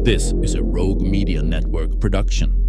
This is a Rogue Media Network production.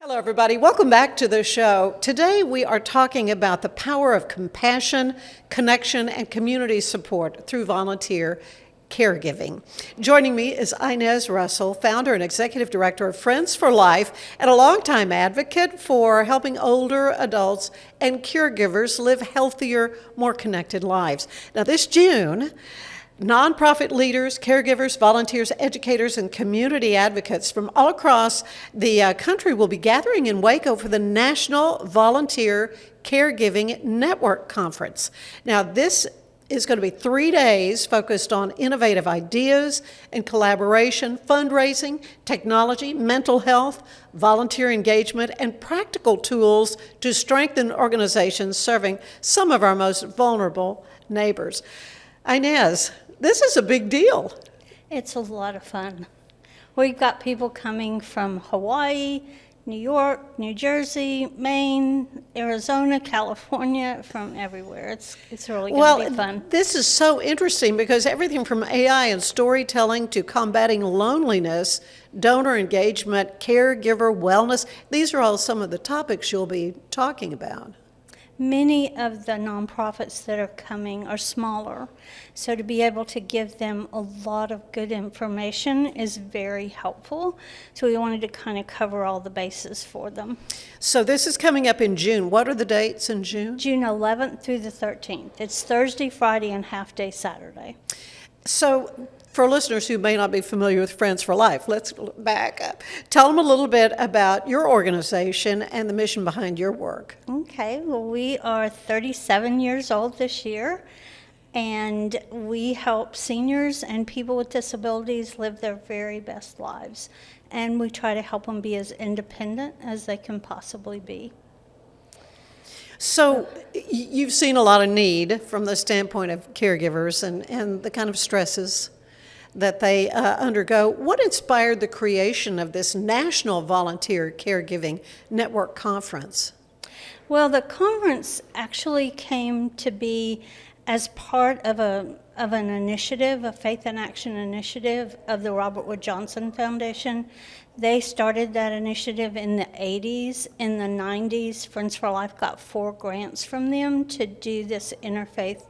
Hello, everybody. Welcome back to the show. Today, we are talking about the power of compassion, connection, and community support through volunteer caregiving. Joining me is Inez Russell, founder and executive director of Friends for Life, and a longtime advocate for helping older adults and caregivers live healthier, more connected lives. Now, this June, nonprofit leaders, caregivers, volunteers, educators, and community advocates from all across the country will be gathering in Waco for the National Volunteer Caregiving Network Conference. Now, this is going to be 3 days focused on innovative ideas and collaboration, fundraising, technology, mental health, volunteer engagement, and practical tools to strengthen organizations serving some of our most vulnerable neighbors. Inez, this is a big deal. It's a lot of fun. We've got people coming from Hawaii, New York, New Jersey, Maine, Arizona, California, from everywhere. It's really going to be fun. This is so interesting because everything from AI and storytelling to combating loneliness, donor engagement, caregiver wellness, these are all some of the topics you'll be talking about. Many of the nonprofits that are coming are smaller, so to be able to give them a lot of good information is very helpful. So we wanted to kind of cover all the bases for them. So this is coming up in June. What are the dates in June? June 11th through the 13th. It's Thursday, Friday, and half-day Saturday. So for listeners who may not be familiar with Friends for Life, let's back up. Tell them a little bit about your organization and the mission behind your work. Okay, well, we are 37 years old this year, and we help seniors and people with disabilities live their very best lives. And we try to help them be as independent as they can possibly be. So you've seen a lot of need from the standpoint of caregivers and the kind of stresses that they undergo. What inspired the creation of this National Volunteer Caregiving Network Conference? Well, the conference actually came to be as part of an initiative, a Faith in Action initiative of the Robert Wood Johnson Foundation. They started that initiative in the 80s. In the 90s, Friends for Life got 4 grants from them to do this interfaith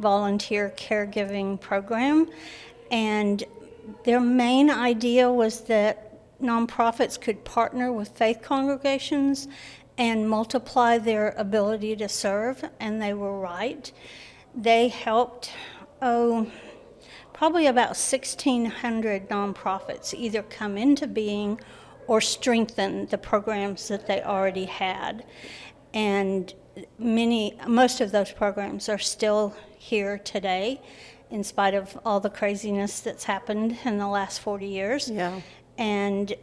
volunteer caregiving program. And their main idea was that nonprofits could partner with faith congregations and multiply their ability to serve, and they were right. They helped, probably about 1,600 nonprofits either come into being or strengthen the programs that they already had. And most of those programs are still here today, in spite of all the craziness that's happened in the last 40 years. Yeah. And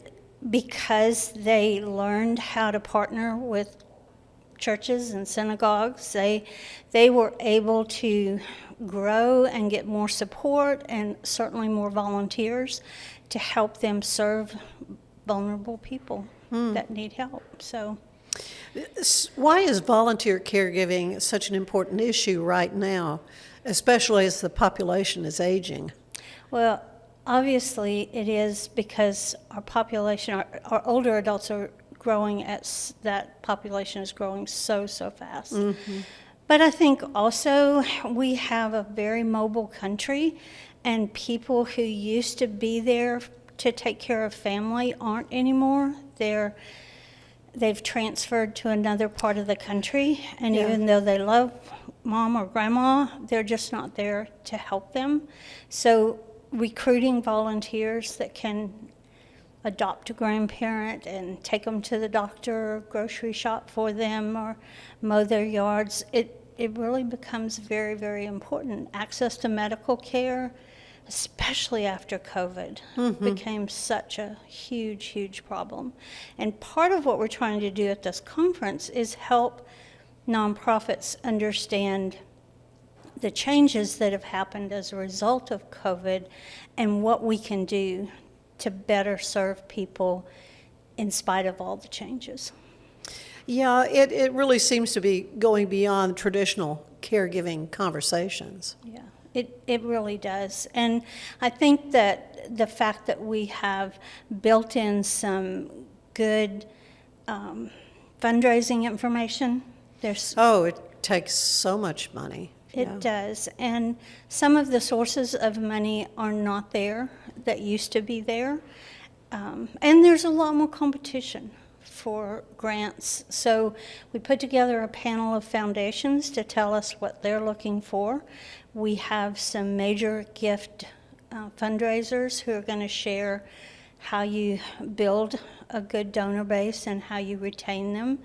because they learned how to partner with churches and synagogues, they were able to grow and get more support and certainly more volunteers to help them serve vulnerable people that need help. So, why is volunteer caregiving such an important issue right now, especially as the population is aging? Well, obviously it is because our population, our older adults are growing that population is growing so fast. Mm-hmm. But I think also we have a very mobile country, and people who used to be there to take care of family aren't anymore. They've transferred to another part of the country, and even though they love mom or grandma, they're just not there to help them. So recruiting volunteers that can adopt a grandparent and take them to the doctor or grocery shop for them or mow their yards, it really becomes very, very important. Access to medical care, especially after COVID, became such a huge, huge problem. And part of what we're trying to do at this conference is help nonprofits understand the changes that have happened as a result of COVID and what we can do to better serve people in spite of all the changes. Yeah, it really seems to be going beyond traditional caregiving conversations. Yeah, it really does. And I think that the fact that we have built in some good fundraising information, Oh, it takes so much money. It does. And some of the sources of money are not there that used to be there. And there's a lot more competition for grants. So we put together a panel of foundations to tell us what they're looking for. We have some major gift fundraisers who are going to share how you build a good donor base and how you retain them.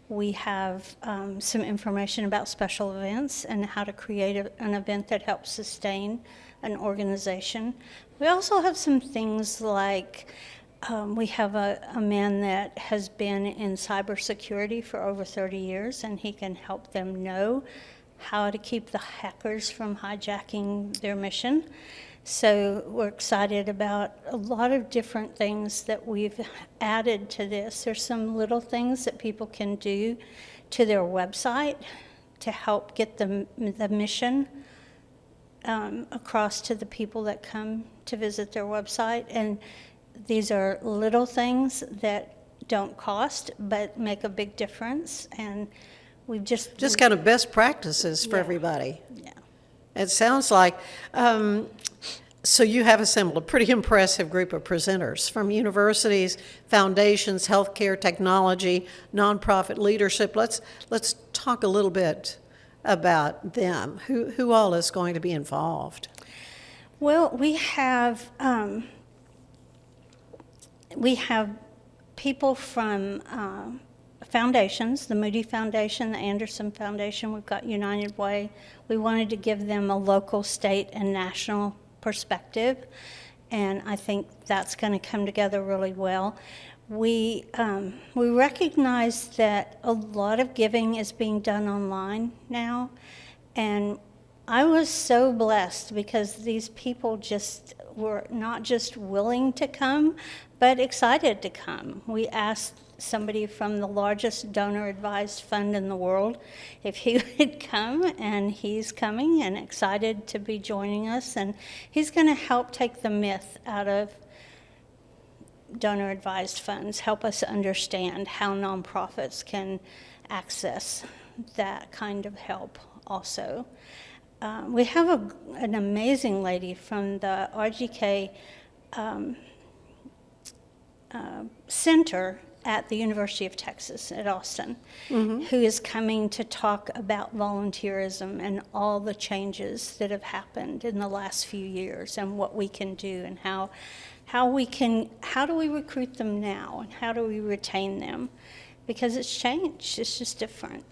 We have some information about special events and how to create an event that helps sustain an organization. We also have some things like we have a man that has been in cybersecurity for over 30 years, and he can help them know how to keep the hackers from hijacking their mission. So we're excited about a lot of different things that we've added to this. There's some little things that people can do to their website to help get the mission across to the people that come to visit their website. And these are little things that don't cost but make a big difference. And we've just kind of best practices for everybody. Yeah. It sounds like, so you have assembled a pretty impressive group of presenters from universities, foundations, healthcare, technology, nonprofit leadership. Let's talk a little bit about them. Who all is going to be involved? Well, we have people from foundations, the Moody Foundation, the Anderson Foundation. We've got United Way. We wanted to give them a local, state, and national perspective, and I think that's going to come together really well. We recognize that a lot of giving is being done online now, and I was so blessed because these people just were not just willing to come, but excited to come. We asked somebody from the largest donor-advised fund in the world if he would come, and he's coming and excited to be joining us, and he's going to help take the myth out of donor-advised funds, help us understand how nonprofits can access that kind of help also. We have an amazing lady from the RGK Center at the University of Texas at Austin, who is coming to talk about volunteerism and all the changes that have happened in the last few years and what we can do and how do we recruit them now and how do we retain them, because it's changed, it's just different.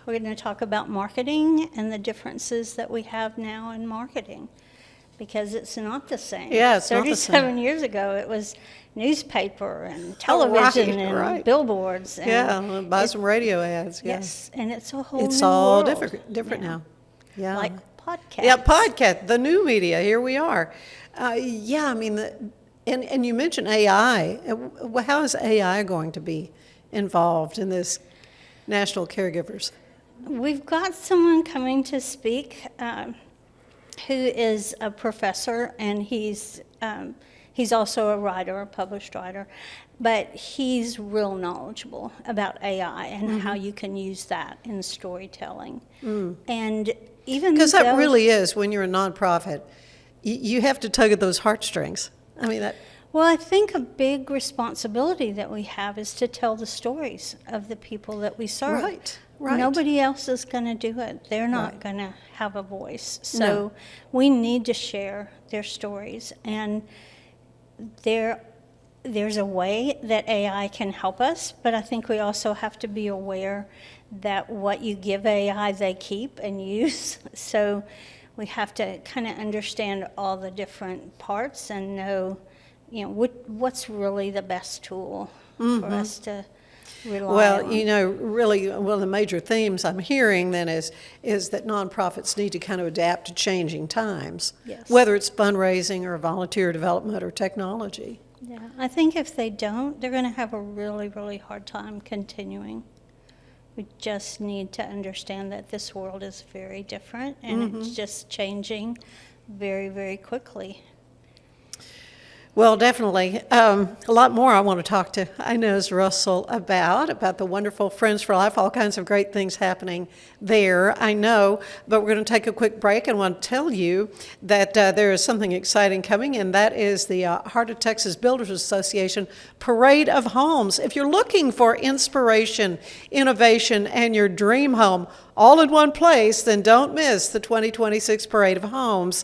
We're going to talk about marketing and the differences that we have now in marketing, because it's not the same. Yeah, it's not the same. 37 years ago, it was newspaper and television and billboards. And buy some radio ads. Yeah. Yes, and it's a whole It's new all world different now. Yeah. Like podcasts. Yeah, podcast, the new media. Here we are. I mean, and you mentioned AI. How is AI going to be involved in this National Caregivers? We've got someone coming to speak who is a professor, and he's also a writer, a published writer, but he's real knowledgeable about AI and how you can use that in storytelling. And even because that really is, when you're a nonprofit, you have to tug at those heartstrings. I mean, that. Well, I think a big responsibility that we have is to tell the stories of the people that we serve. Right. Nobody else is going to do it. They're not going to have a voice. So we need to share their stories. And there's a way that AI can help us, but I think we also have to be aware that what you give AI, they keep and use. So we have to kind of understand all the different parts and know, what's really the best tool for us to rely Well, on. really one of the major themes I'm hearing then is that nonprofits need to kind of adapt to changing times, Yes. whether it's fundraising or volunteer development or technology. Yeah, I think if they don't, they're going to have a really, really hard time continuing. We just need to understand that this world is very different and it's just changing very, very quickly. Well, definitely. A lot more I want to talk to Inez Russell about the wonderful Friends for Life, all kinds of great things happening there, I know. But we're going to take a quick break and want to tell you that there is something exciting coming, and that is the Heart of Texas Builders Association Parade of Homes. If you're looking for inspiration, innovation, and your dream home all in one place, then don't miss the 2026 Parade of Homes.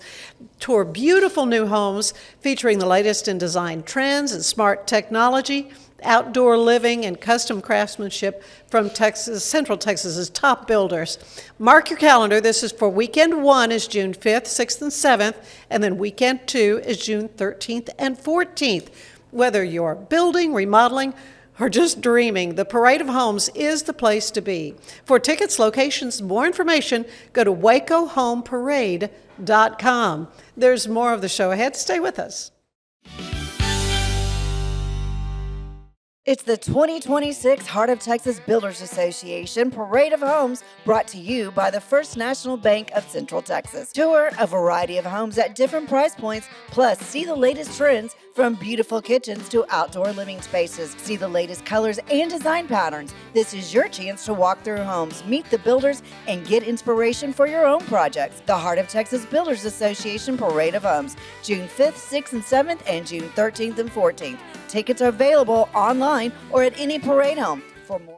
Tour beautiful new homes featuring the latest in design trends and smart technology, outdoor living, and custom craftsmanship from Central Texas's top builders. Mark your calendar. This is for weekend 1 is June 5th, 6th, and 7th, and then weekend 2 is June 13th and 14th. Whether you're building, remodeling, or just dreaming, the Parade of Homes is the place to be. For tickets, locations, more information, go to wacohomeparade.com. There's more of the show ahead. Stay with us. It's the 2026 Heart of Texas Builders Association Parade of Homes, brought to you by the First National Bank of Central Texas. Tour a variety of homes at different price points, plus see the latest trends from beautiful kitchens to outdoor living spaces. See the latest colors and design patterns. This is your chance to walk through homes, meet the builders, and get inspiration for your own projects. The Heart of Texas Builders Association Parade of Homes, June 5th, 6th, and 7th, and June 13th and 14th. Tickets are available online or at any parade home. For more,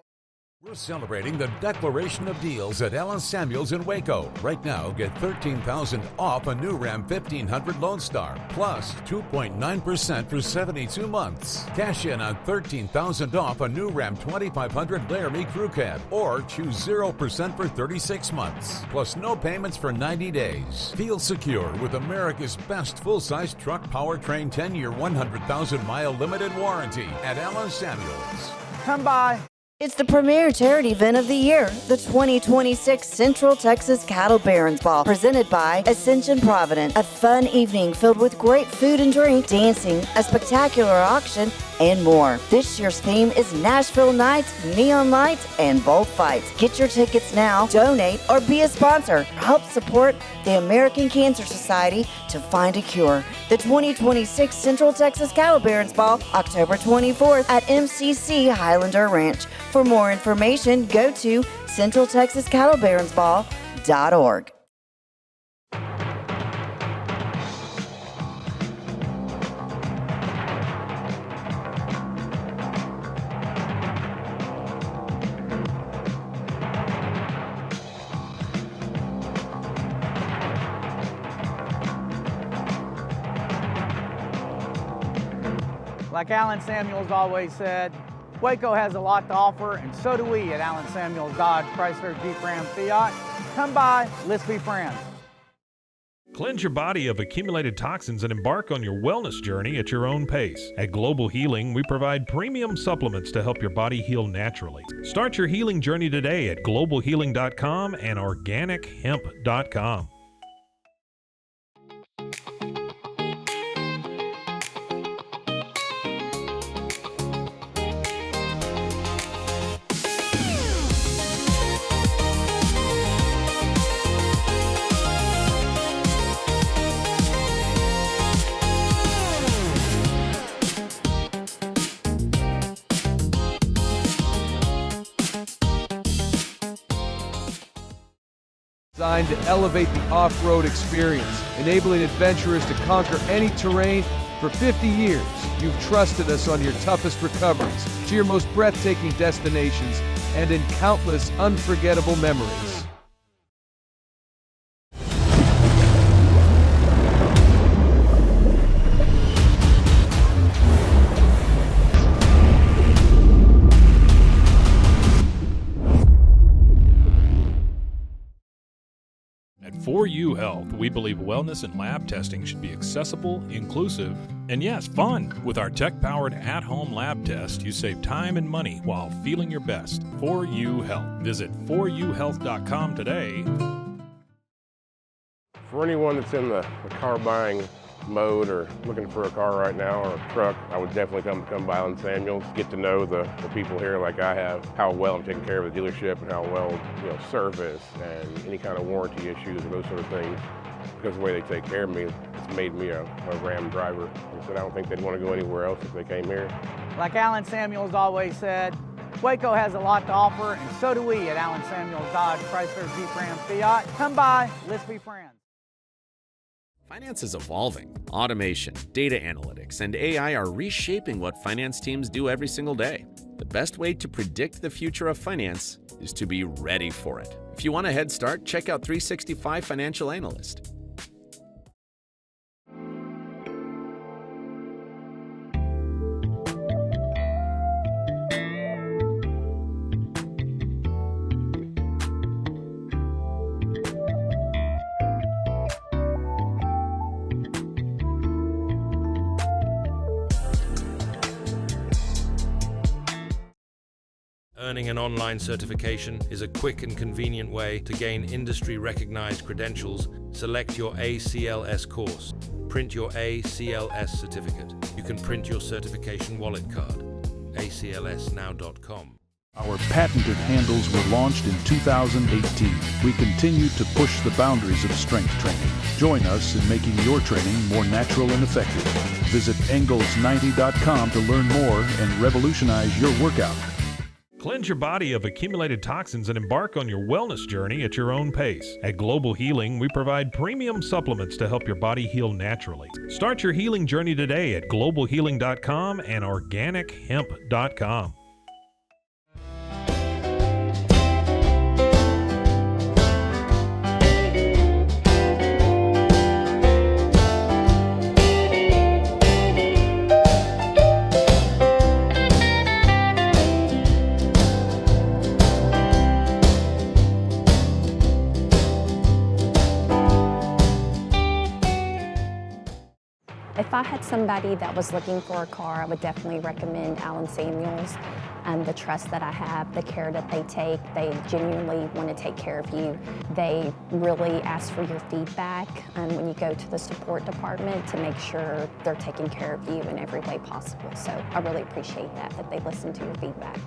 we're celebrating the Declaration of Deals at Allen Samuels in Waco. Right now, get $13,000 off a new Ram 1500 Lone Star, plus 2.9% for 72 months. Cash in on $13,000 off a new Ram 2500 Laramie Crew Cab, or choose 0% for 36 months, plus no payments for 90 days. Feel secure with America's best full-size truck powertrain 10-year, 100,000-mile limited warranty at Allen Samuels. Come by. it's the premier charity event of the year, the 2026 Central Texas Cattle Barons Ball, presented by Ascension Providence. A fun evening filled with great food and drink, dancing, a spectacular auction, and more. This year's theme is Nashville Nights, Neon Lights, and Bullfights. Get your tickets now, donate, or be a sponsor. Help support the American Cancer Society to find a cure. The 2026 Central Texas Cattle Barons Ball, October 24th at MCC Highlander Ranch. For more information, go to centraltexascattlebaronsball.org. Like Alan Samuels always said, Waco has a lot to offer, and so do we at Alan Samuels Dodge Chrysler Jeep Ram Fiat. Come by, let's be friends. Cleanse your body of accumulated toxins and embark on your wellness journey at your own pace. At Global Healing, we provide premium supplements to help your body heal naturally. Start your healing journey today at globalhealing.com and organichemp.com. Designed to elevate the off-road experience, enabling adventurers to conquer any terrain. For 50 years, you've trusted us on your toughest recoveries, to your most breathtaking destinations, and in countless unforgettable memories. At 4U Health, we We believe wellness and lab testing should be accessible, inclusive, and yes, fun. With our tech-powered at-home lab test, you save time and money while feeling your best. 4U Health. Visit 4uhealth.com today. For anyone that's in the car buying mode or looking for a car right now or a truck, I would definitely come by Allen Samuels, get to know the people here like I have, how well I'm taking care of the dealership and how well, service and any kind of warranty issues or those sort of things. Because of the way they take care of me, it's made me a Ram driver. And so I don't think they'd want to go anywhere else if they came here. Like Allen Samuels always said, Waco has a lot to offer, and so do we at Allen Samuels Dodge, Chrysler, Jeep, Ram, Fiat. Come by, let's be friends. Finance is evolving. Automation, data analytics, and AI are reshaping what finance teams do every single day. The best way to predict the future of finance is to be ready for it. If you want a head start, check out 365 Financial Analyst. Earning an online certification is a quick and convenient way to gain industry-recognized credentials. Select your ACLS course. Print your ACLS certificate. You can print your certification wallet card. aclsnow.com. Our patented handles were launched in 2018. We continue to push the boundaries of strength training. Join us in making your training more natural and effective. Visit Engels90.com to learn more and revolutionize your workout. Cleanse your body of accumulated toxins and embark on your wellness journey at your own pace. At Global Healing, we provide premium supplements to help your body heal naturally. Start your healing journey today at globalhealing.com and organichemp.com. If I had somebody that was looking for a car, I would definitely recommend Allen Samuels. The trust that I have, the care that they take, they genuinely want to take care of you. They really ask for your feedback when you go to the support department to make sure they're taking care of you in every way possible. So I really appreciate that they listen to your feedback.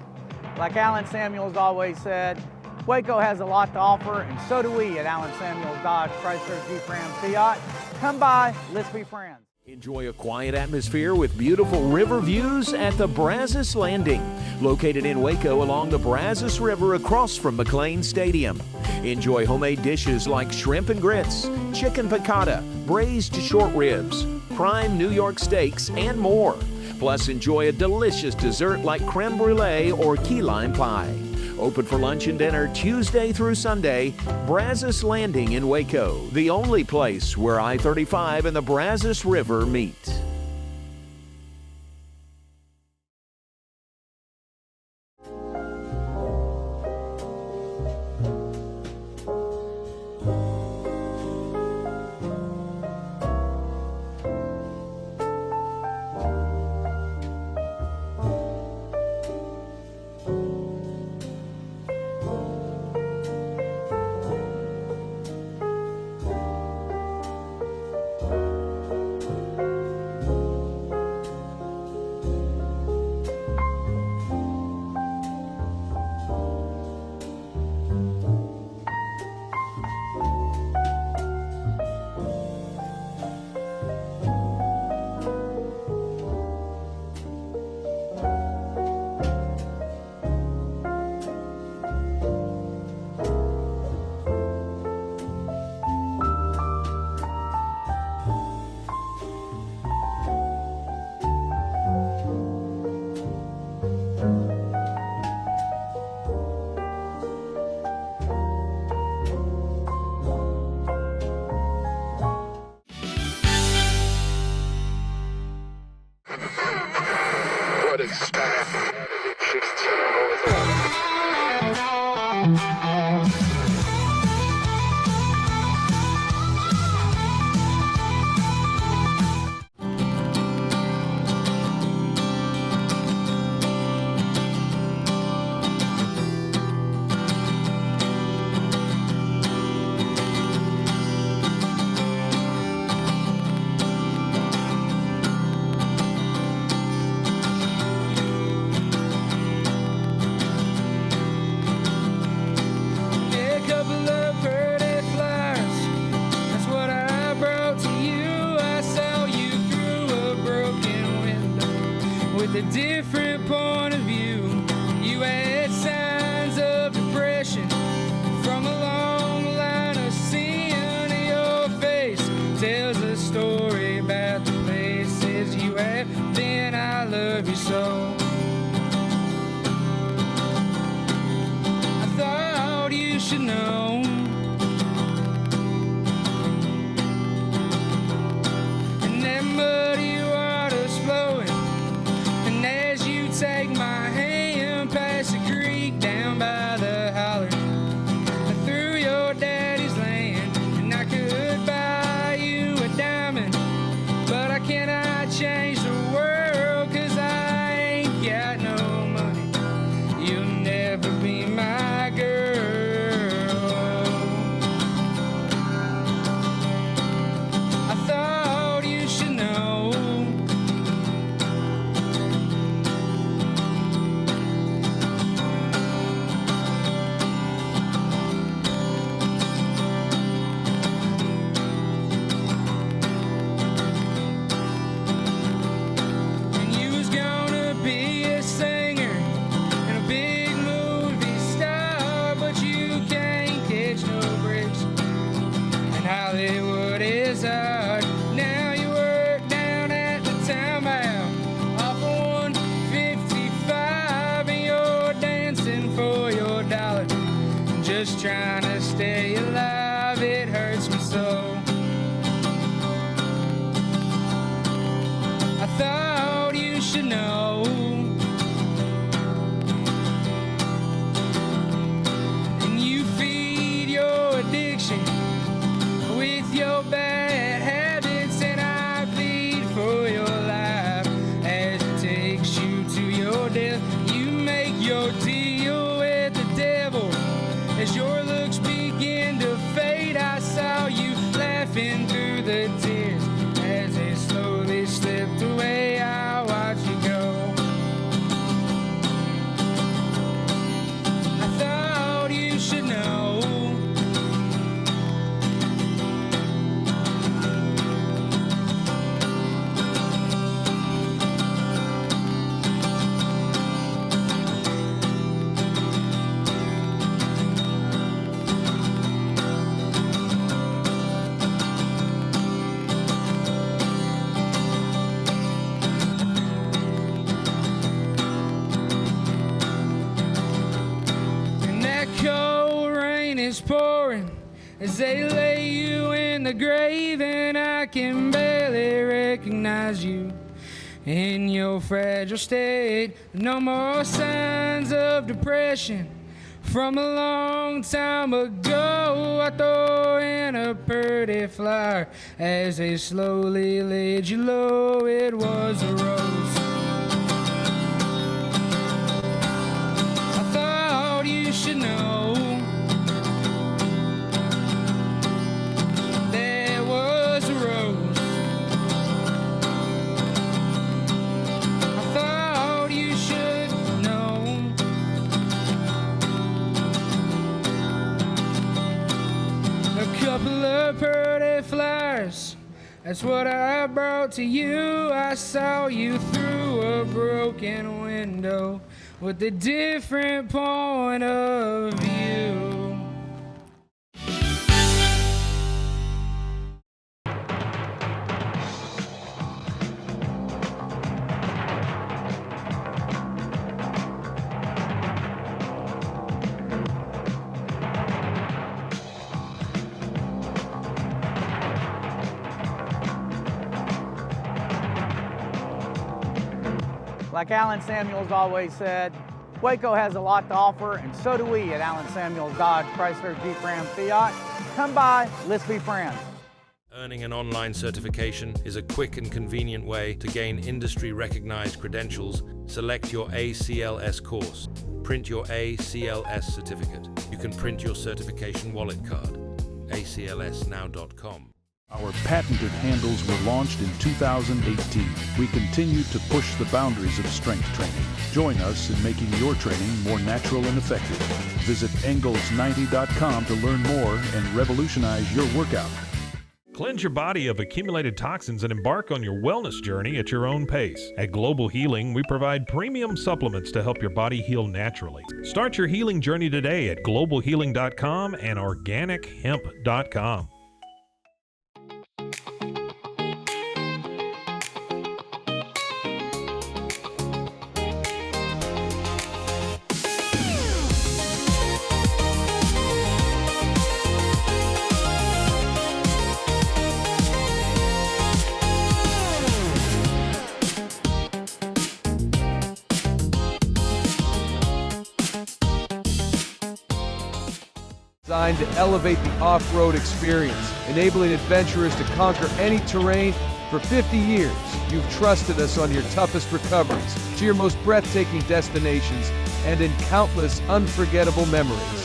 Like Allen Samuels always said, Waco has a lot to offer, and so do we at Allen Samuels Dodge, Chrysler, Jeep, Ram, Fiat. Come by, let's be friends. Enjoy a quiet atmosphere with beautiful river views at the Brazos Landing, located in Waco along the Brazos River across from McLean Stadium. Enjoy homemade dishes like shrimp and grits, chicken piccata, braised short ribs, prime New York steaks, and more. Plus, enjoy a delicious dessert like creme brulee or key lime pie. Open for lunch and dinner Tuesday through Sunday. Brazos Landing in Waco, the only place where I-35 and the Brazos River meet. different point of view. You had signs of depression from a long line of sin. Your face tells a story about the places you have been. I love you so. I thought you should know. And that muddy water's flowing, and as you take my hand past the creek down by the holler, through your daddy's land, and I could buy you a diamond, but I cannot change the world, 'cause I ain't got no money. You'll never be my girl. I thought you should know. And you was gonna be a singer and a big movie star, but you can't catch no breaks, and Hollywood is hard. Now you work down at the town hall off of 155, and you're dancing for your dollar, just trying to stay alive. It hurts me so. I thought you should know. And you feed your addiction with your bad habits, and I plead for your life as it takes you to your death. You make your deal with the devil as your looks begin to fade. I saw you laughing through the tears as they slowly slipped away. I watched you go. I thought you should know. And that cold rain is pouring as they lay you in the grave, and I can barely recognize you in your fragile state. No more signs of depression from a long time ago. I throw in a pretty flower as they slowly laid you low. It was a rose. I thought you should know. There was a rose. I thought you should know. A couple of pretty flowers, that's what I brought to you. I saw you through a broken window with a different point of view. Like Alan Samuels always said, Waco has a lot to offer, and so do we at Alan Samuels Dodge Chrysler Jeep Ram Fiat. Come by, let's be friends. Earning an online certification is a quick and convenient way to gain industry-recognized credentials. Select your ACLS course. Print your ACLS certificate. You can print your certification wallet card. aclsnow.com. Our patented handles were launched in 2018. We continue to push the boundaries of strength training. Join us in making your training more natural and effective. Visit Engels90.com to learn more and revolutionize your workout. Cleanse your body of accumulated toxins and embark on your wellness journey at your own pace. At Global Healing, we provide premium supplements to help your body heal naturally. Start your healing journey today at globalhealing.com and organichemp.com. Designed to elevate the off-road experience, enabling adventurers to conquer any terrain. For 50 years, you've trusted us on your toughest recoveries, to your most breathtaking destinations, and in countless unforgettable memories.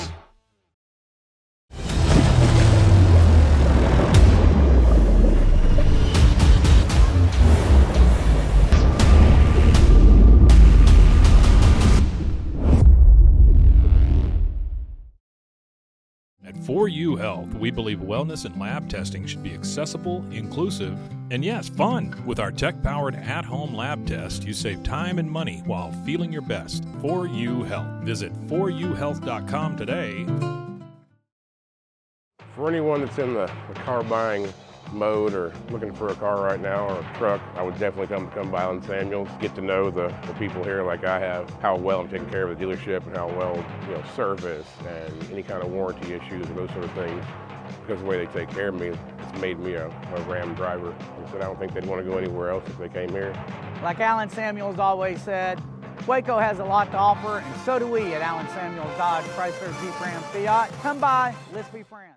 At 4U Health, we believe wellness and lab testing should be accessible, inclusive, and yes, fun. With our tech-powered at-home lab test, you save time and money while feeling your best. 4U Health. Visit 4uhealth.com today. For anyone that's in the car buying mode or looking for a car right now or a truck, I would definitely come by Allen Samuels, get to know the people here like I have, how well I'm taking care of the dealership and how well, service and any kind of warranty issues or those sort of things. Because of the way they take care of me, it's made me a Ram driver. And so I don't think they'd want to go anywhere else if they came here. Like Alan Samuels always said, Waco has a lot to offer, and so do we at Alan Samuels Dodge, Chrysler, Jeep, Ram, Fiat. Come by, let's be friends.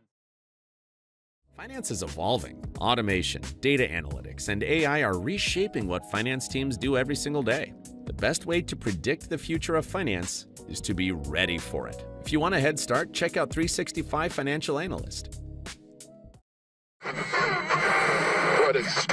Finance is evolving. Automation, data analytics, and AI are reshaping what finance teams do every single day. The best way to predict the future of finance is to be ready for it. If you want a head start, check out 365 Financial Analyst. What is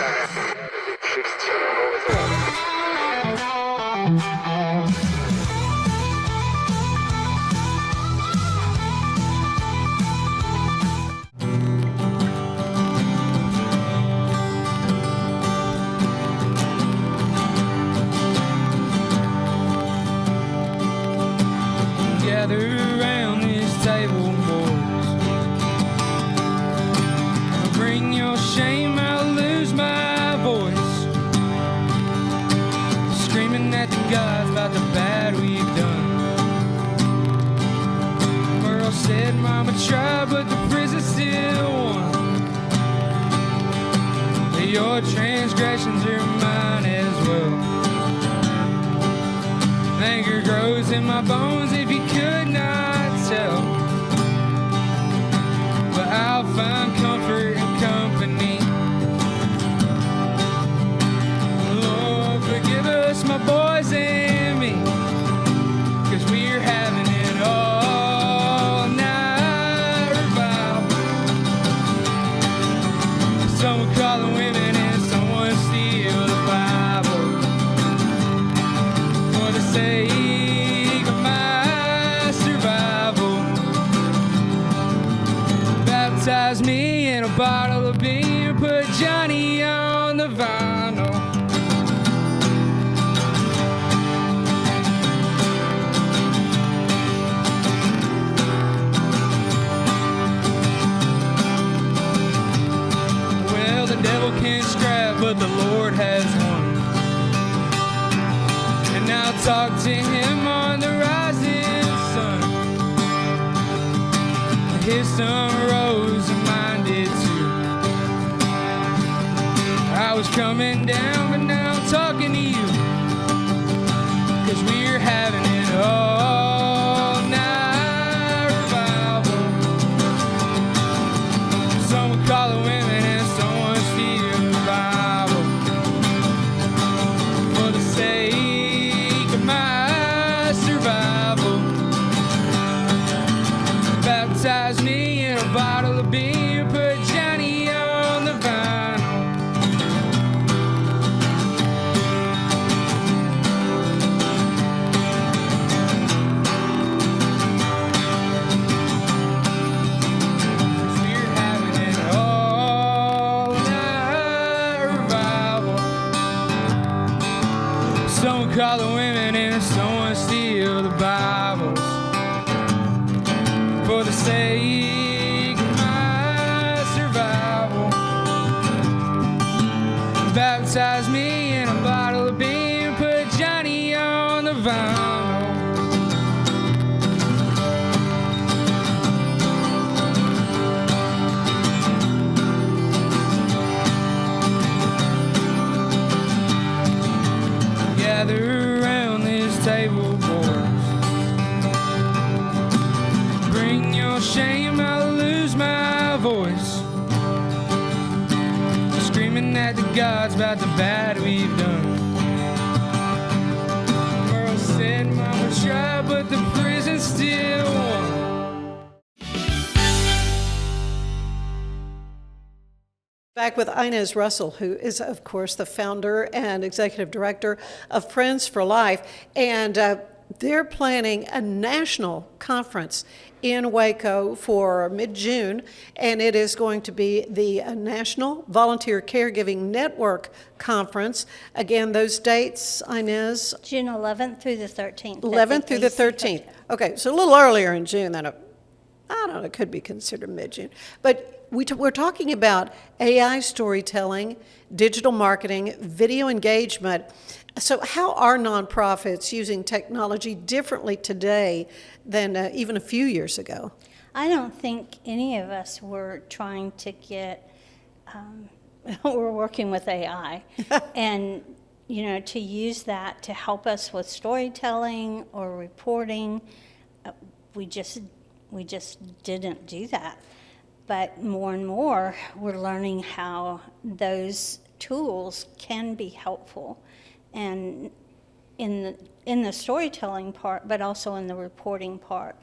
Gather around this table, boys. I'll bring your shame, I'll lose my voice. Screaming at the gods about the bad we've done. Earl said, Mama tried, but the prison still won. But your transgressions are mine as well. Anger grows in my bones if you could not tell. But I'll find comfort in company. Lord, forgive us, my boys and me, 'cause we're having it all night revival. Some will call them women and someone steal the Bible. For the sake of my survival, baptize me in a bottle of beer, put Johnny on the vinyl. Well, the devil can't scrap, but the Lord has won. And I'll talk to him on the rising sun. His sun rose and mine did too. I was coming down, but now I'm talking to you, 'cause we're having it all night revival. Some will call it women and someone steal the Bible. For the sake of my survival, baptize me in a bottle of beer, put Johnny on the vinyl. call the women and someone steal the Bibles for the sake of my survival. Baptize me in a bottle of beer, put Johnny on the vinyl. Gather around this table, boys. Bring your shame, I'll lose my voice. Screaming at the gods about the bad we've done. Merle said Mama tried, but the prison still won. Back with Inez Russell, who is, of course, the founder and executive director of Friends for Life. And they're planning a national conference in Waco for mid-June, and it is going to be the National Volunteer Caregiving Network Conference. Again, those dates, Inez? June 11th through the 13th. 11th through the 13th. Okay, so a little earlier in June than I don't know, it could be considered mid-June. But we're talking about AI storytelling, digital marketing, video engagement. So how are nonprofits using technology differently today than even a few years ago? I don't think any of us were trying to get, we're working with AI. And, to use that to help us with storytelling or reporting, we just didn't do that. But more and more, we're learning how those tools can be helpful, and in the storytelling part, but also in the reporting part.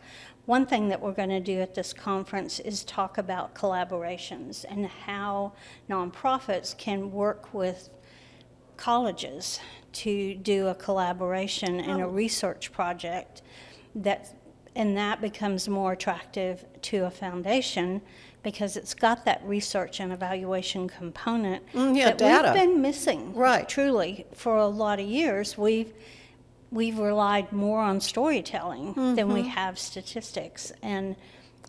One thing that we're going to do at this conference is talk about collaborations and how nonprofits can work with colleges to do a collaboration and a research project that becomes more attractive to a foundation because it's got that research and evaluation component that data. We've been missing. Right. Truly, for a lot of years, we've relied more on storytelling than we have statistics. And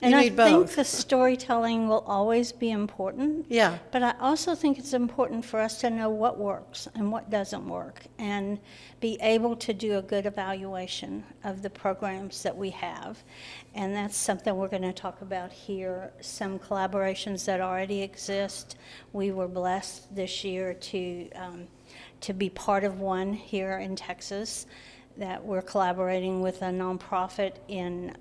I think the storytelling will always be important. Yeah. But I also think it's important for us to know what works and what doesn't work and be able to do a good evaluation of the programs that we have. And that's something we're going to talk about here. Some collaborations that already exist. We were blessed this year to be part of one here in Texas, that we're collaborating with a nonprofit in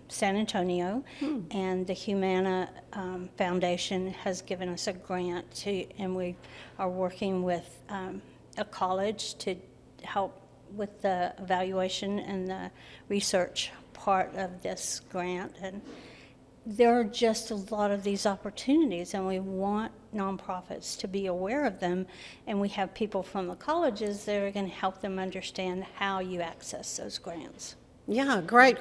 San Antonio, and the Humana Foundation has given us a grant and we are working with a college to help with the evaluation and the research part of this grant. And there are just a lot of these opportunities, and we want nonprofits to be aware of them, and we have people from the colleges that are going to help them understand how you access those grants. Yeah, great.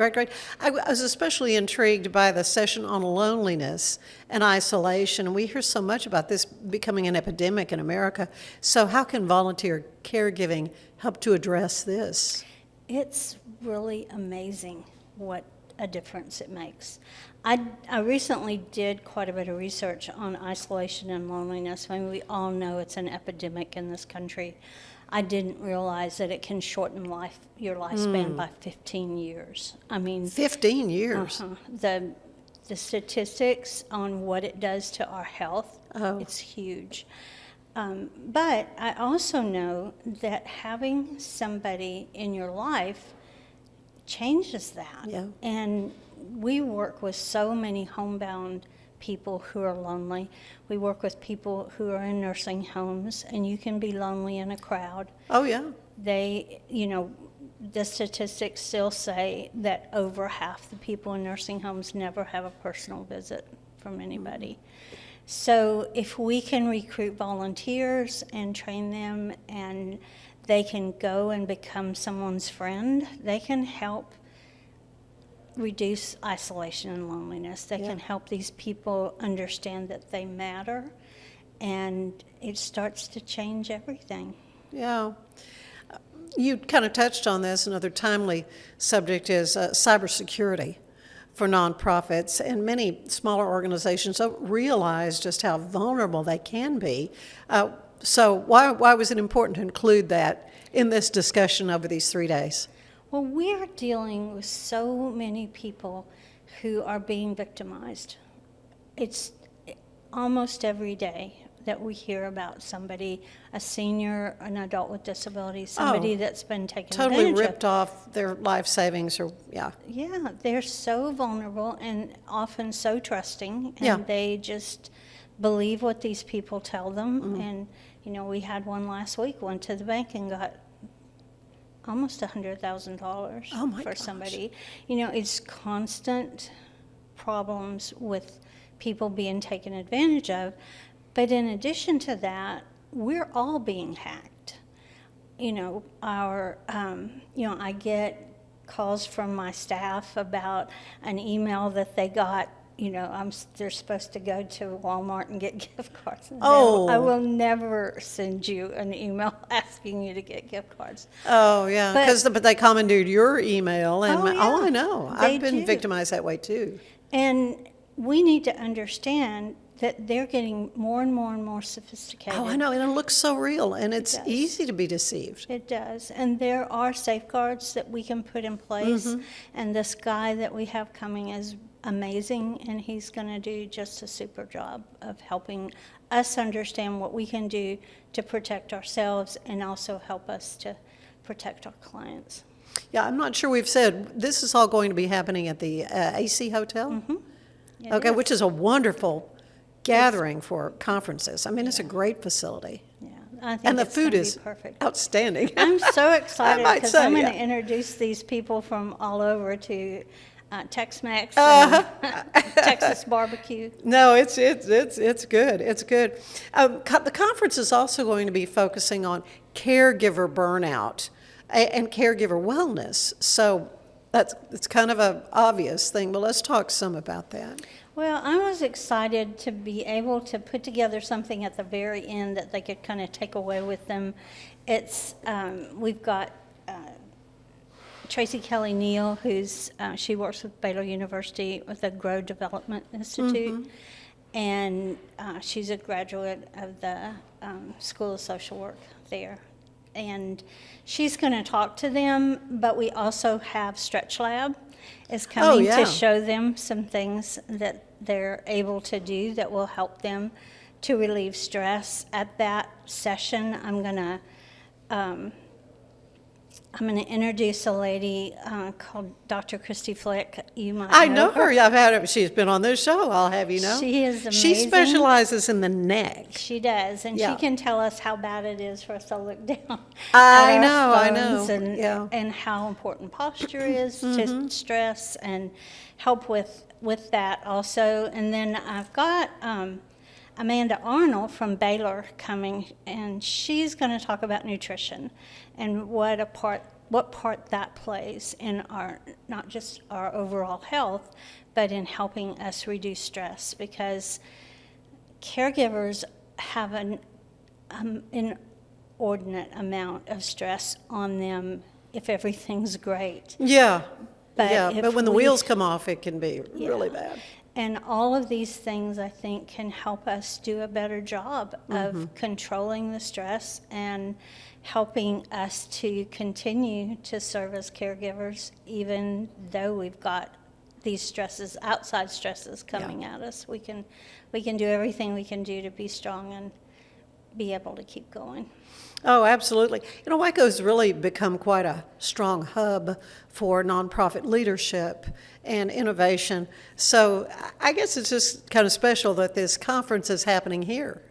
I was especially intrigued by the session on loneliness and isolation. We hear so much about this becoming an epidemic in America. So how can volunteer caregiving help to address this? It's really amazing what a difference it makes. I recently did quite a bit of research on isolation and loneliness. I mean, we all know it's an epidemic in this country. I didn't realize that it can shorten your lifespan by 15 years. I mean, 15 years. The statistics on what it does to our health, it's huge. But I also know that having somebody in your life changes that. Yeah. And we work with so many homebound people who are lonely. We work with people who are in nursing homes, and you can be lonely in a crowd. Oh, yeah. The statistics still say that over half the people in nursing homes never have a personal visit from anybody. So if we can recruit volunteers and train them, and they can go and become someone's friend, they can help reduce isolation and loneliness. They can help these people understand that they matter, and it starts to change everything. Yeah. You kind of touched on this. Another timely subject is cybersecurity for nonprofits, and many smaller organizations don't realize just how vulnerable they can be. So why was it important to include that in this discussion over these 3 days? Well, we're dealing with so many people who are being victimized. It's almost every day that we hear about somebody, a senior, an adult with disabilities, somebody that's been taken totally advantage ripped off their life savings, or Yeah, they're so vulnerable and often so trusting, and they just believe what these people tell them. And, you know, we had one last week, went to the bank and got almost $100,000 for somebody. You know, it's constant problems with people being taken advantage of. But in addition to that, we're all being hacked. You know, I get calls from my staff about an email that they got. You know, they're supposed to go to Walmart and get gift cards. Oh. I will never send you an email asking you to get gift cards. Oh, yeah, but they commandeered your email, and I know. They I've been do. victimized that way, too. And we need to understand that they're getting more and more and more sophisticated. Oh, I know, and it looks so real, and it's easy to be deceived. It does, and there are safeguards that we can put in place, and this guy that we have coming is amazing, and he's going to do just a super job of helping us understand what we can do to protect ourselves and also help us to protect our clients. Yeah, I'm not sure we've said, this is all going to be happening at the AC Hotel? Okay, which is a wonderful gathering for conferences. I mean, it's a great facility. Yeah, I think and the it's food gonna is be perfect. outstanding. I'm so excited I might because say, I'm going to yeah. introduce these people from all over to Tex-Mex and Texas barbecue. No, it's good. It's good. The conference is also going to be focusing on caregiver burnout and caregiver wellness. So it's kind of an obvious thing, but let's talk some about that. Well, I was excited to be able to put together something at the very end that they could kind of take away with them. It's we've got Tracy Kelly Neal, who's she works with Baylor University with the Grow Development Institute, and she's a graduate of the School of Social Work there. And she's going to talk to them, but we also have Stretch Lab is coming to show them some things that they're able to do that will help them to relieve stress. At that session, I'm going to introduce a lady called Dr. Christy Flick. You might know her. I've had her. She's been on this show, I'll have you know. She is amazing. She specializes in the neck. She does, and she can tell us how bad it is for us to look down. I at our know. phones and how important posture is to stress, and help with that also. And then I've got Amanda Arnold from Baylor coming, and she's going to talk about nutrition and what part that plays in our, not just our overall health, but in helping us reduce stress, because caregivers have an inordinate amount of stress on them if everything's great. Yeah, But but when the wheels come off, it can be really bad. And all of these things, I think, can help us do a better job of controlling the stress and helping us to continue to serve as caregivers, even though we've got these stresses, outside stresses coming at us. We can do everything we can do to be strong and be able to keep going. Oh, absolutely. You know, Waco's really become quite a strong hub for nonprofit leadership and innovation. So I guess it's just kind of special that this conference is happening here.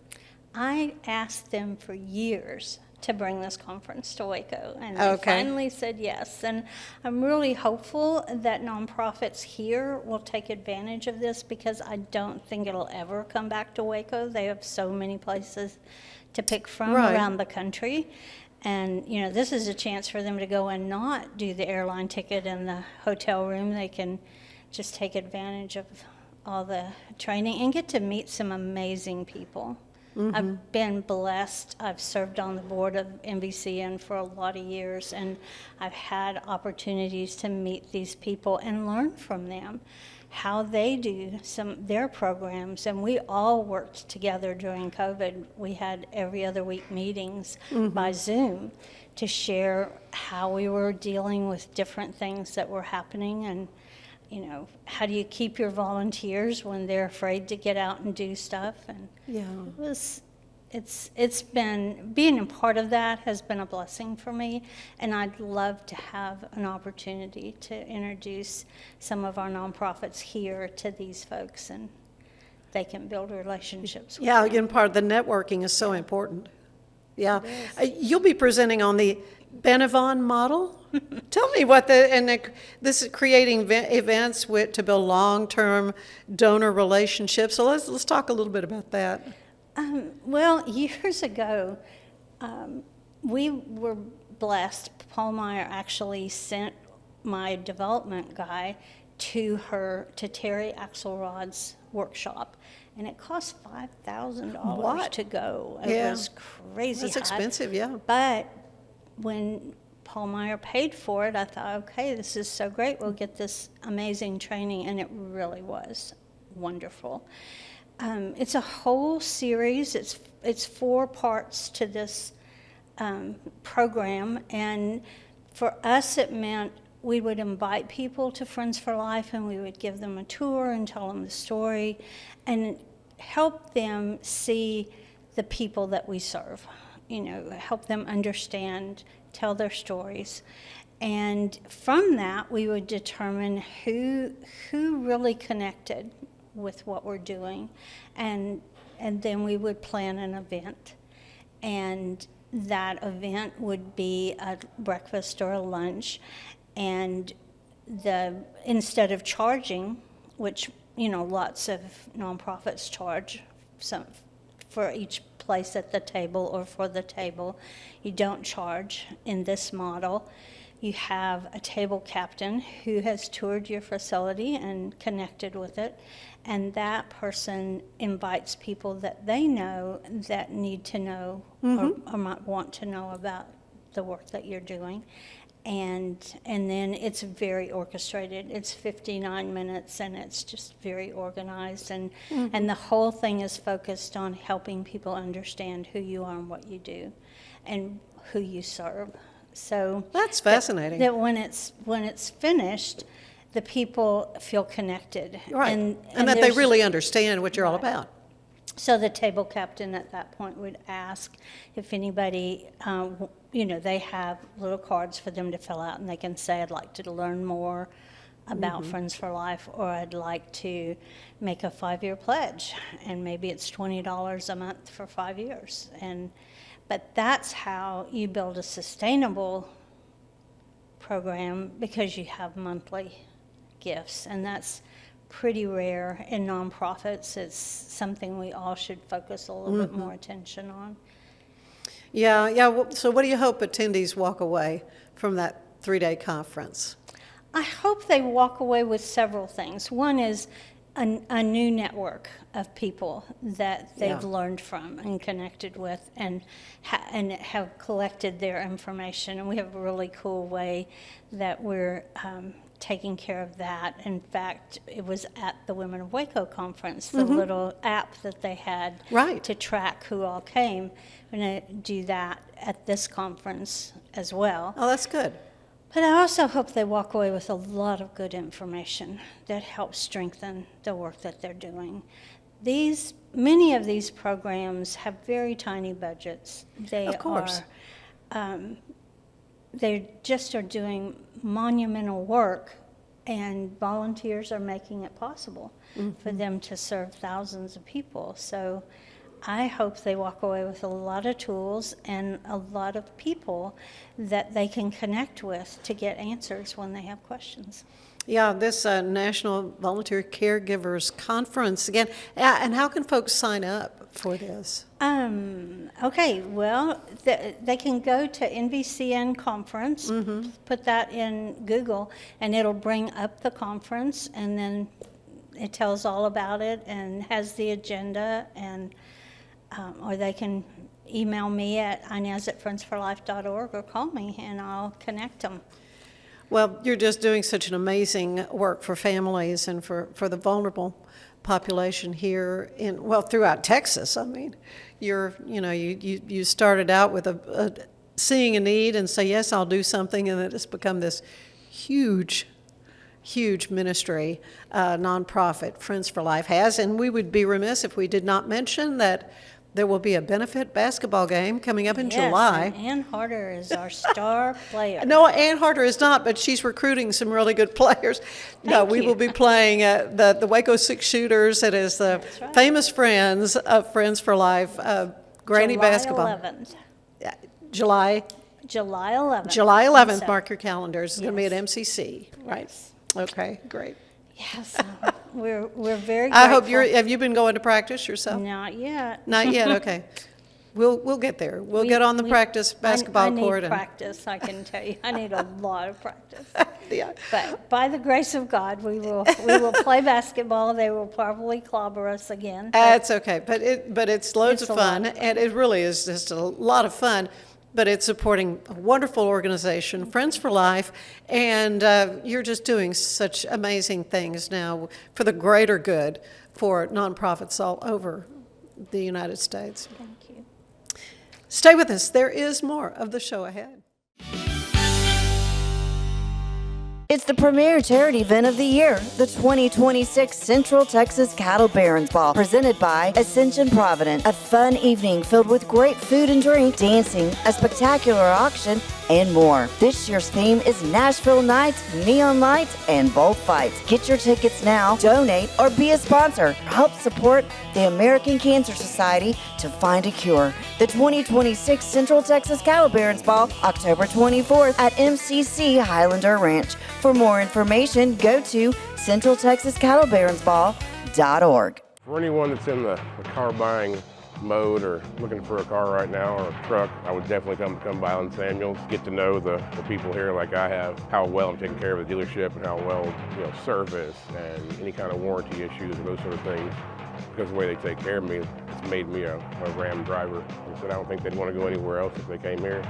I asked them for years to bring this conference to Waco, and they finally said yes. And I'm really hopeful that nonprofits here will take advantage of this, because I don't think it'll ever come back to Waco. They have so many places to pick from around the country. And, you know, this is a chance for them to go and not do the airline ticket and the hotel room. They can just take advantage of all the training and get to meet some amazing people. I've been blessed. I've served on the board of NVCN for a lot of years, and I've had opportunities to meet these people and learn from them how they do their programs. And we all worked together during COVID. We had every other week meetings by Zoom to share how we were dealing with different things that were happening. And you know, how do you keep your volunteers when they're afraid to get out and do stuff? And it's been, being a part of that has been a blessing for me, and I'd love to have an opportunity to introduce some of our nonprofits here to these folks, and they can build relationships with them. Again, part of the networking is so important. Yeah. You'll be presenting on the Benavon model. Tell me what this is creating events to build long-term donor relationships. So let's talk a little bit about that. Well, years ago, we were blessed. Paul Meyer actually sent my development guy to Terry Axelrod's workshop, and it cost $5,000 to go. It was crazy. That's expensive, yeah. But when Paul Meyer paid for it, I thought, okay, this is so great. We'll get this amazing training, and it really was wonderful. It's a whole series. It's 4 parts to this program, and for us it meant we would invite people to Friends for Life, and we would give them a tour and tell them the story and help them see the people that we serve, you know, help them understand, tell their stories. And from that, we would determine who really connected with what we're doing, and then we would plan an event, and that event would be a breakfast or a lunch, and instead of charging, which you know lots of nonprofits charge some for each place at the table or for the table, you don't charge in this model. You have a table captain who has toured your facility and connected with it, and that person invites people that they know that need to know or might want to know about the work that you're doing. And then it's very orchestrated. It's 59 minutes, and it's just very organized. And the whole thing is focused on helping people understand who you are and what you do and who you serve. So that's fascinating. That when it's finished, the people feel connected, right? And that they really understand what you're all about. So the table captain at that point would ask if anybody, they have little cards for them to fill out, and they can say, "I'd like to learn more about Friends for Life," or "I'd like to make a 5-year pledge," and maybe it's $20 a month for 5 years. But that's how you build a sustainable program, because you have monthly gifts, and that's pretty rare in nonprofits. It's something we all should focus a little bit more attention on. Yeah. So what do you hope attendees walk away from that 3-day conference? I hope they walk away with several things. One is a new network of people that they've learned from and connected with, and have collected their information. And we have a really cool way that we're taking care of that. In fact, it was at the Women of Waco conference, the little app that they had to track who all came. We're going to do that at this conference as well. Oh, that's good. But I also hope they walk away with a lot of good information that helps strengthen the work that they're doing. Many of these programs have very tiny budgets. Of course. They just are doing monumental work, and volunteers are making it possible for them to serve thousands of people. So I hope they walk away with a lot of tools and a lot of people that they can connect with to get answers when they have questions. Yeah, this National Volunteer Caregivers Conference again. And how can folks sign up for this? Okay, well, they can go to NVCN Conference, put that in Google, and it'll bring up the conference, and then it tells all about it and has the agenda, and or they can email me at inez@friendsforlife.org or call me and I'll connect them. Well, you're just doing such an amazing work for families and for the vulnerable population here throughout Texas. I mean, you started out with seeing a need and say, yes, I'll do something, and it's become this huge ministry, nonprofit Friends for Life has. And we would be remiss if we did not mention that there will be a benefit basketball game coming up in July. And Ann Harder is our star player. No, Ann Harder is not, but she's recruiting some really good players. We will be playing the Waco Six Shooters. It is the famous friends of Friends for Life, Granny Basketball. 11th. July 11th. July 11th, mark your calendars. It's going to be at MCC, right? Yes. Okay, great. Yes, we're very grateful. I hope have you been going to practice yourself? Not yet. Not yet, okay. We'll get there. We'll get on the practice basketball court. I need practice, I can tell you. I need a lot of practice. Yeah. But by the grace of God, we will play basketball. They will probably clobber us again. That's okay, but it's loads of fun, and it really is just a lot of fun. But it's supporting a wonderful organization, Friends for Life, and you're just doing such amazing things now for the greater good for nonprofits all over the United States. Thank you. Stay with us. There is more of the show ahead. It's the premier charity event of the year, the 2026 Central Texas Cattle Barons Ball, presented by Ascension Providence. A fun evening filled with great food and drink, dancing, a spectacular auction, and more. This year's theme is Nashville Nights, Neon Lights, and Bullfights. Get your tickets now, donate, or be a sponsor. Help support the American Cancer Society to find a cure. The 2026 Central Texas Cattle Barons Ball, October 24th at MCC Highlander Ranch. For more information, go to centraltexascattlebaronsball.org. For anyone that's in the car buying mode or looking for a car right now or a truck, I would definitely come by Allen Samuels, get to know the people here like I have, how well I'm taking care of the dealership and how well service and any kind of warranty issues or those sort of things. Because of the way they take care of me, it's made me a Ram driver. And so I don't think they'd want to go anywhere else if they came here.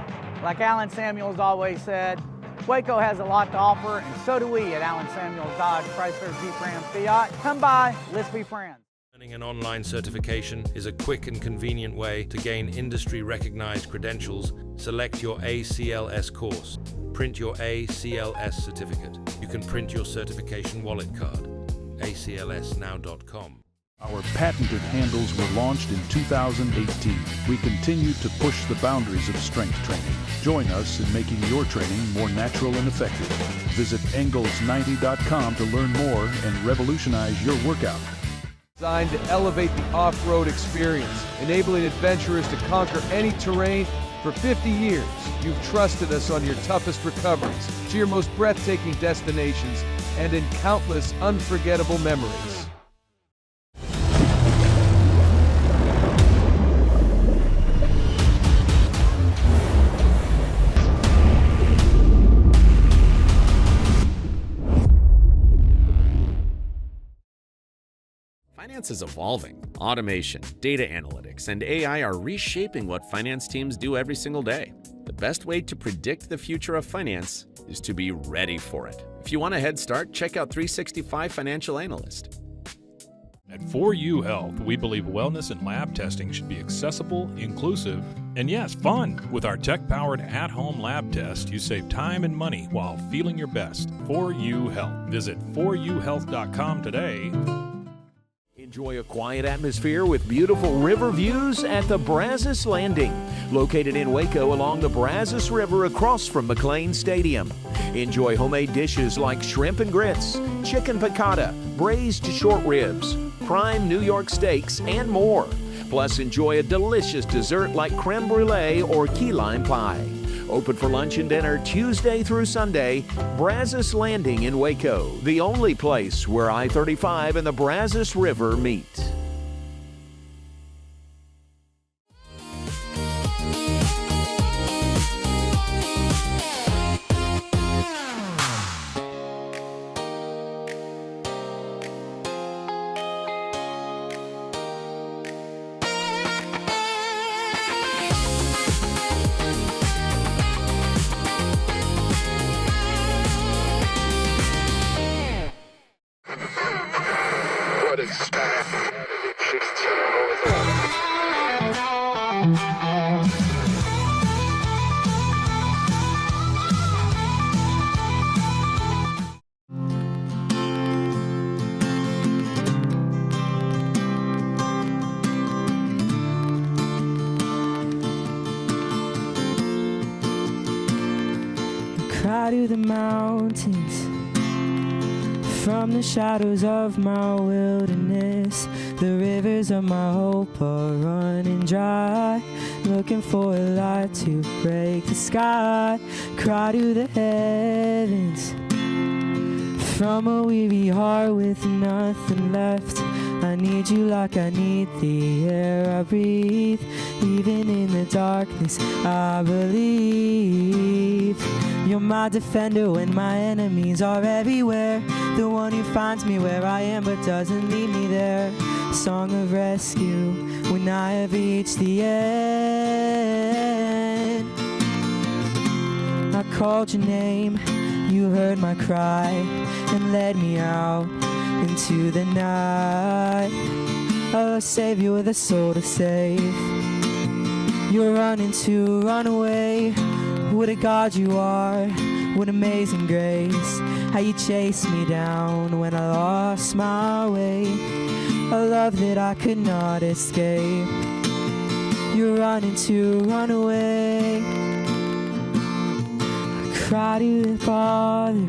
Like Allen Samuels always said, Waco has a lot to offer, and so do we at Allen Samuels Dodge Chrysler Jeep Ram Fiat. Come by, let's be friends. Earning an online certification is a quick and convenient way to gain industry-recognized credentials. Select your ACLS course. Print your ACLS certificate. You can print your certification wallet card. aclsnow.com. Our patented handles were launched in 2018. We continue to push the boundaries of strength training. Join us in making your training more natural and effective. Visit Engels90.com to learn more and revolutionize your workout. Designed to elevate the off-road experience, enabling adventurers to conquer any terrain. For 50 years, you've trusted us on your toughest recoveries, to your most breathtaking destinations, and in countless unforgettable memories. Finance is evolving. Automation, data analytics, and AI are reshaping what finance teams do every single day. The best way to predict the future of finance is to be ready for it. If you want a head start, check out 365 Financial Analyst. At 4U Health, we believe wellness and lab testing should be accessible, inclusive, and yes, fun. With our tech-powered at-home lab test, you save time and money while feeling your best. 4U Health. Visit 4uhealth.com today. Enjoy a quiet atmosphere with beautiful river views at the Brazos Landing, located in Waco along the Brazos River across from McLean Stadium. Enjoy homemade dishes like shrimp and grits, chicken piccata, braised short ribs, prime New York steaks, and more. Plus, enjoy a delicious dessert like creme brulee or key lime pie. Open for lunch and dinner Tuesday through Sunday. Brazos Landing in Waco, the only place where I-35 and the Brazos River meet. cry to the mountains. From the shadows of my wilderness, the rivers of my hope are running dry. Looking for a light to break the sky. Cry to the heavens. From a weary heart with nothing left, I need you like I need the air I breathe. Even in the darkness, I believe. You're my defender when my enemies are everywhere. The one who finds me where I am but doesn't leave me there. Song of rescue when I have reached the end. I called your name, you heard my cry, and led me out into the night. A savior with a soul to save. You're running to run away. What a God you are, what amazing grace. How you chased me down when I lost my way. A love that I could not escape. You're running to run away. I cry to the Father,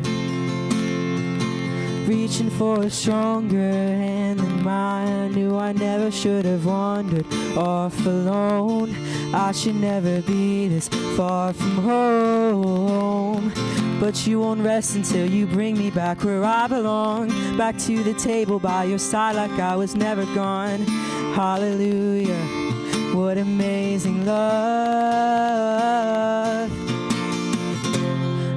reaching for a stronger hand than mine. I knew I never should have wandered off alone. I should never be this far from home. But you won't rest until you bring me back where I belong. Back to the table by your side like I was never gone. Hallelujah, what amazing love.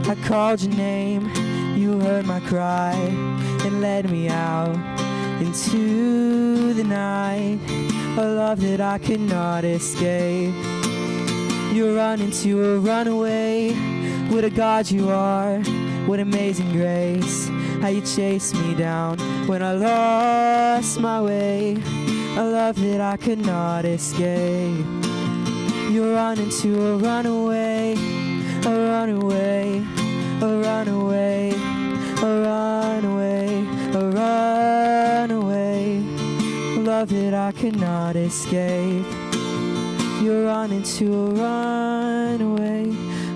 I called your name, you heard my cry, and led me out into the night. A love that I could not escape. You're running to a runaway. What a God you are, what amazing grace. How you chased me down when I lost my way. A love that I could not escape. You're running to a runaway, a runaway, a runaway, a runaway, a runaway. A love that I could not escape. You're running to a runaway.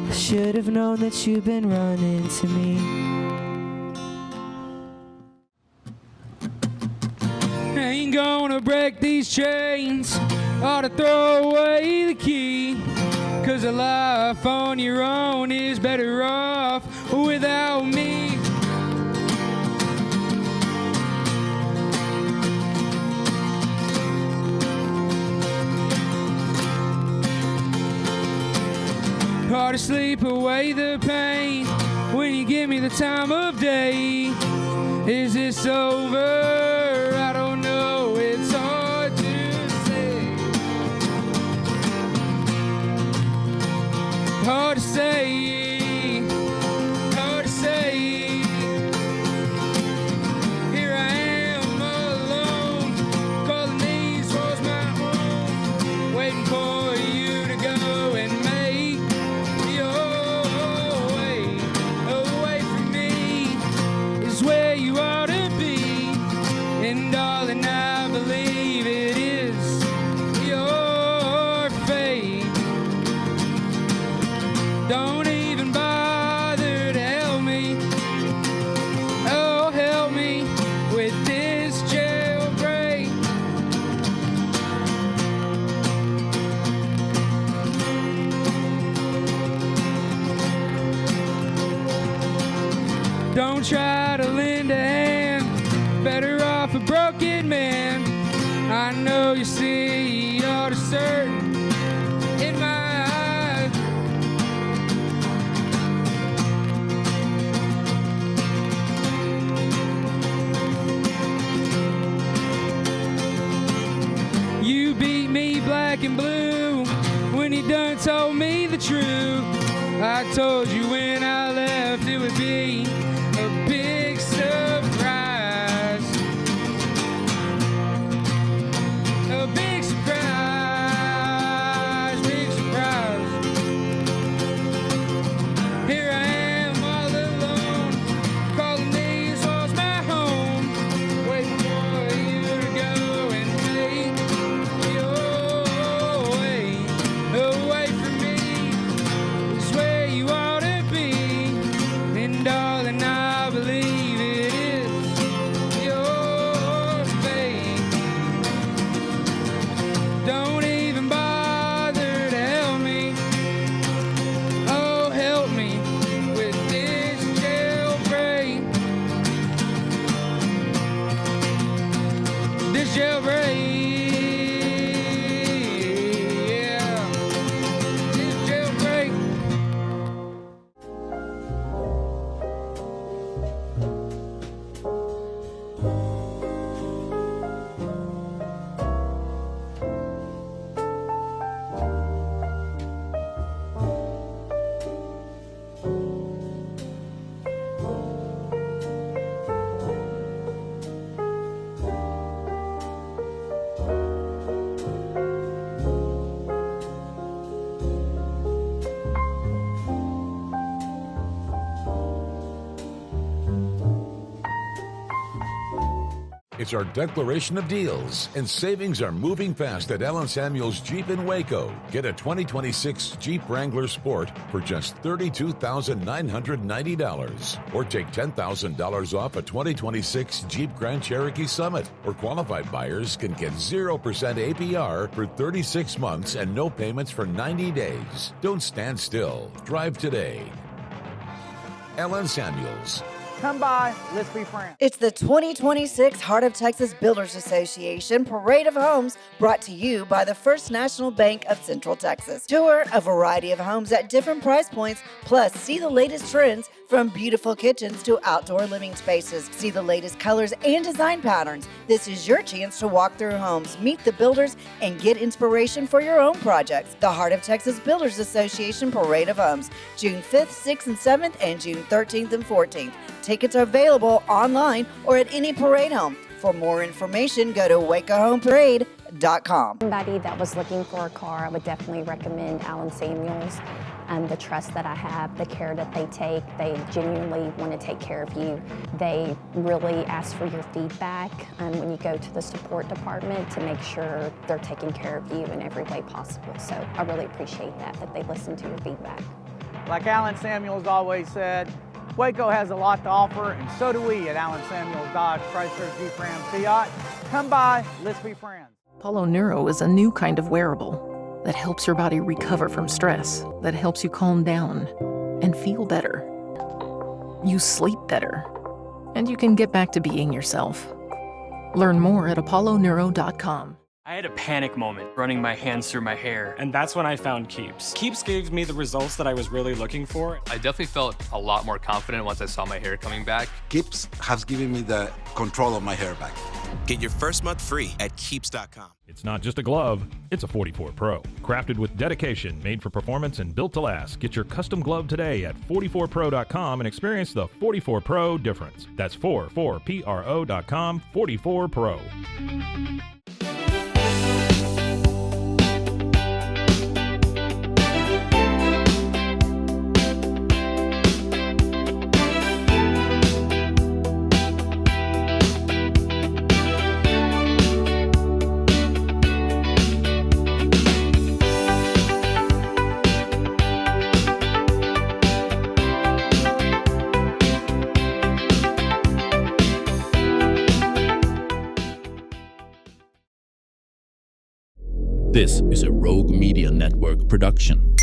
I should have known that you've been running to me. Ain't gonna break these chains, ought to throw away the key. 'Cause a life on your own is better off without me. Hard to sleep away the pain when you give me the time of day. Is this over? I don't know, it's hard to say. Hard to say, hard to say. Here I am all alone, calling these walls my own, waiting for you to go and make your way. Away from me is where you ought to be, and darling, I believe it is your fate. Don't even bother to help me. Oh, help me with this jailbreak. Don't try to lend a hand, better off a broken man. I know you see you're certain in my eyes. You beat me black and blue when you done told me the truth. I told you when I left it would be a big surprise. A big surprise, big surprise. Here I am all alone, calling these walls my home, waiting for you to go and take your way. Away from me is where you ought to be, It's our declaration of deals, and savings are moving fast at Allen Samuels Jeep in Waco. Get a 2026 Jeep Wrangler Sport for just $32,990, or take $10,000 off a 2026 Jeep Grand Cherokee Summit. Or qualified buyers can get 0% APR for 36 months and no payments for 90 days. Don't stand still. Drive today. Allen Samuels. Come by, let's be friends. It's the 2026 Heart of Texas Builders Association Parade of Homes, brought to you by the First National Bank of Central Texas. Tour a variety of homes at different price points, plus see the latest trends from beautiful kitchens to outdoor living spaces. See the latest colors and design patterns. This is your chance to walk through homes, meet the builders, and get inspiration for your own projects. The Heart of Texas Builders Association Parade of Homes, June 5th, 6th, and 7th, and June 13th and 14th. Tickets are available online or at any parade home. For more information, go to wacohomeparade.com. Somebody that was looking for a car, I would definitely recommend Allen Samuels. The trust that I have, the care that they take, they genuinely want to take care of you. They really ask for your feedback when you go to the support department to make sure they're taking care of you in every way possible. So I really appreciate that they listen to your feedback. Like Allen Samuels always said, Waco has a lot to offer, and so do we at Allen Samuels Dodge Chrysler Jeep Ram Fiat. Come by, let's be friends. Apollo Neuro is a new kind of wearable that helps your body recover from stress, that helps you calm down and feel better. You sleep better, and you can get back to being yourself. Learn more at apolloneuro.com. I had a panic moment running my hands through my hair, and that's when I found Keeps. Keeps gave me the results that I was really looking for. I definitely felt a lot more confident once I saw my hair coming back. Keeps has given me the control of my hair back. Get your first month free at Keeps.com. It's not just a glove, it's a 44 Pro. Crafted with dedication, made for performance, and built to last. Get your custom glove today at 44pro.com and experience the 44 Pro difference. That's 44pro.com, 44 Pro. This is a Rogue Media Network production.